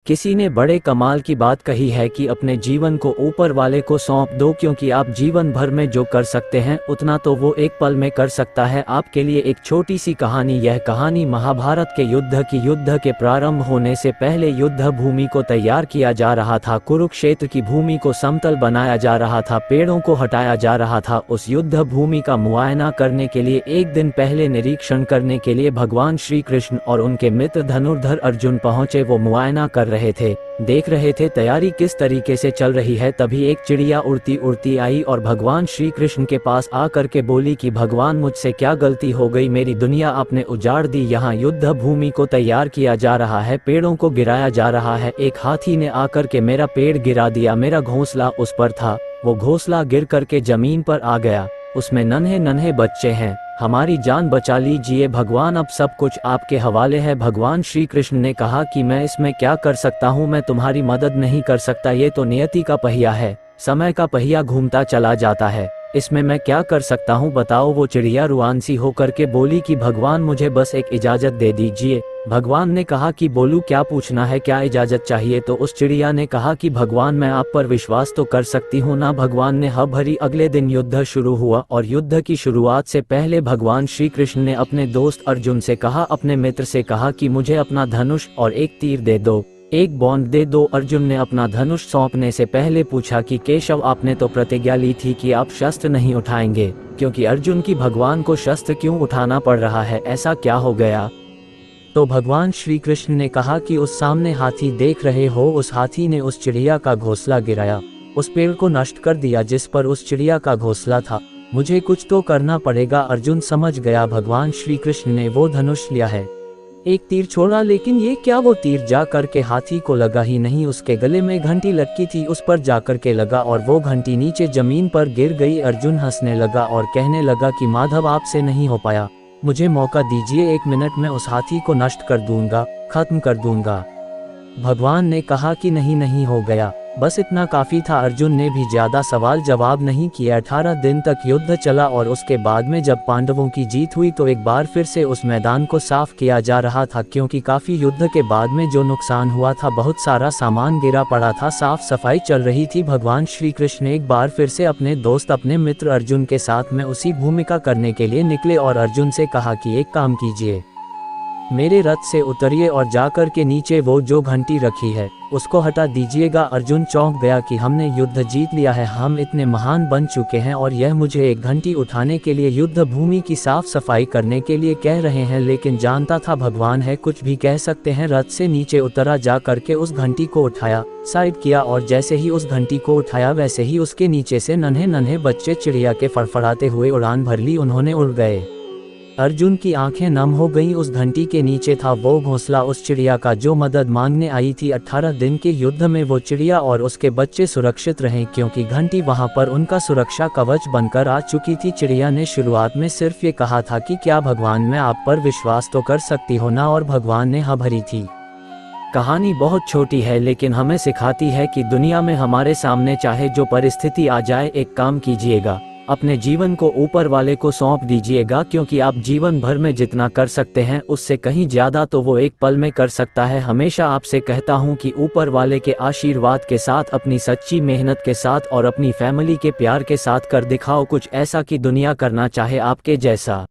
किसी ने बड़े कमाल की बात कही है कि अपने जीवन को ऊपर वाले को सौंप दो, क्योंकि आप जीवन भर में जो कर सकते हैं उतना तो वो एक पल में कर सकता है। आपके लिए एक छोटी सी कहानी। यह कहानी महाभारत के युद्ध के प्रारंभ होने से पहले युद्ध भूमि को तैयार किया जा रहा था। कुरुक्षेत्र की भूमि को समतल बनाया जा रहा था, पेड़ों को हटाया जा रहा था। उस युद्ध भूमि का मुआयना करने के लिए एक दिन पहले निरीक्षण करने के लिए भगवान श्री कृष्ण और उनके मित्र धनुर्धर अर्जुन पहुंचे। वो मुआयना कर रहे थे, देख रहे थे तैयारी किस तरीके से चल रही है। तभी एक चिड़िया उड़ती उड़ती आई और भगवान श्री कृष्ण के पास आकर के बोली कि भगवान, मुझसे क्या गलती हो गई, मेरी दुनिया आपने उजाड़ दी। यहाँ युद्ध भूमि को तैयार किया जा रहा है, पेड़ों को गिराया जा रहा है, एक हाथी ने आकर के मेरा पेड़ गिरा दिया। मेरा घोंसला उस पर था, वो घोंसला गिर करके जमीन पर आ गया, उसमें नन्हे नन्हे बच्चे हैं, हमारी जान बचा लीजिए भगवान, अब सब कुछ आपके हवाले है। भगवान श्री कृष्ण ने कहा कि मैं इसमें क्या कर सकता हूँ, मैं तुम्हारी मदद नहीं कर सकता, ये तो नियति का पहिया है, समय का पहिया घूमता चला जाता है, इसमें मैं क्या कर सकता हूँ बताओ। वो चिड़िया रुआंसी होकर के बोली कि भगवान, मुझे बस एक इजाज़त दे दीजिए। भगवान ने कहा कि बोलू, क्या पूछना है, क्या इजाज़त चाहिए। तो उस चिड़िया ने कहा कि भगवान, मैं आप पर विश्वास तो कर सकती हूँ ना। भगवान ने हाँ भरी। अगले दिन युद्ध शुरू हुआ और युद्ध की शुरुआत से पहले भगवान श्री कृष्ण ने अपने दोस्त अर्जुन से कहा, अपने मित्र से कहा कि मुझे अपना धनुष और एक तीर दे दो, एक बॉन्ड दे दो। अर्जुन ने अपना धनुष सौंपने से पहले पूछा कि केशव, आपने तो प्रतिज्ञा ली थी कि आप शस्त्र नहीं उठाएंगे, क्योंकि अर्जुन की भगवान को शस्त्र क्यों उठाना पड़ रहा है, ऐसा क्या हो गया। तो भगवान श्री कृष्ण ने कहा कि उस सामने हाथी देख रहे हो, उस हाथी ने उस चिड़िया का घोंसला गिराया, उस पेड़ को नष्ट कर दिया जिस पर उस चिड़िया का घोंसला था, मुझे कुछ तो करना पड़ेगा। अर्जुन समझ गया भगवान श्री कृष्ण ने वो धनुष लिया है, एक तीर छोड़ा, लेकिन ये क्या, वो तीर जा करके हाथी को लगा ही नहीं, उसके गले में घंटी लटकी थी, उस पर जाकर के लगा और वो घंटी नीचे जमीन पर गिर गई। अर्जुन हंसने लगा और कहने लगा कि माधव, आपसे नहीं हो पाया, मुझे मौका दीजिए, 1 मिनट में उस हाथी को नष्ट कर दूंगा, खत्म कर दूंगा। भगवान ने कहा कि नहीं, नहीं हो गया, बस इतना काफी था। अर्जुन ने भी ज्यादा सवाल जवाब नहीं किया। 18 दिन तक युद्ध चला और उसके बाद में जब पांडवों की जीत हुई तो एक बार फिर से उस मैदान को साफ किया जा रहा था, क्योंकि काफी युद्ध के बाद में जो नुकसान हुआ था, बहुत सारा सामान गिरा पड़ा था, साफ सफाई चल रही थी। भगवान श्री कृष्ण एक बार फिर से अपने दोस्त, अपने मित्र अर्जुन के साथ में उसी भूमिका करने के लिए निकले और अर्जुन से कहा कि एक काम कीजिए, मेरे रथ से उतरिए और जाकर के नीचे वो जो घंटी रखी है उसको हटा दीजिएगा। अर्जुन चौंक गया कि हमने युद्ध जीत लिया है, हम इतने महान बन चुके हैं और यह मुझे एक घंटी उठाने के लिए, युद्ध भूमि की साफ सफाई करने के लिए कह रहे हैं। लेकिन जानता था भगवान है, कुछ भी कह सकते हैं। रथ से नीचे उतरा, जा करके उस घंटी को उठाया, साइड किया और जैसे ही उस घंटी को उठाया वैसे ही उसके नीचे से नन्हे नन्हे बच्चे चिड़िया के फड़फड़ाते हुए उड़ान भर ली, उन्होंने उड़ गए। अर्जुन की आंखें नम हो गईं। उस घंटी के नीचे था वो घोंसला उस चिड़िया का जो मदद मांगने आई थी। 18 दिन के युद्ध में वो चिड़िया और उसके बच्चे सुरक्षित रहे, क्योंकि घंटी वहां पर उनका सुरक्षा कवच बनकर आ चुकी थी। चिड़िया ने शुरुआत में सिर्फ ये कहा था कि क्या भगवान, मैं आप पर विश्वास तो कर सकती हो ना, और भगवान ने हाँ भरी थी। कहानी बहुत छोटी है लेकिन हमें सिखाती है कि दुनिया में हमारे सामने चाहे जो परिस्थिति आ जाए, एक काम कीजिएगा, अपने जीवन को ऊपर वाले को सौंप दीजिएगा, क्योंकि आप जीवन भर में जितना कर सकते हैं उससे कहीं ज्यादा तो वो एक पल में कर सकता है। हमेशा आपसे कहता हूं कि ऊपर वाले के आशीर्वाद के साथ, अपनी सच्ची मेहनत के साथ और अपनी फैमिली के प्यार के साथ कर दिखाओ कुछ ऐसा कि दुनिया करना चाहे आपके जैसा।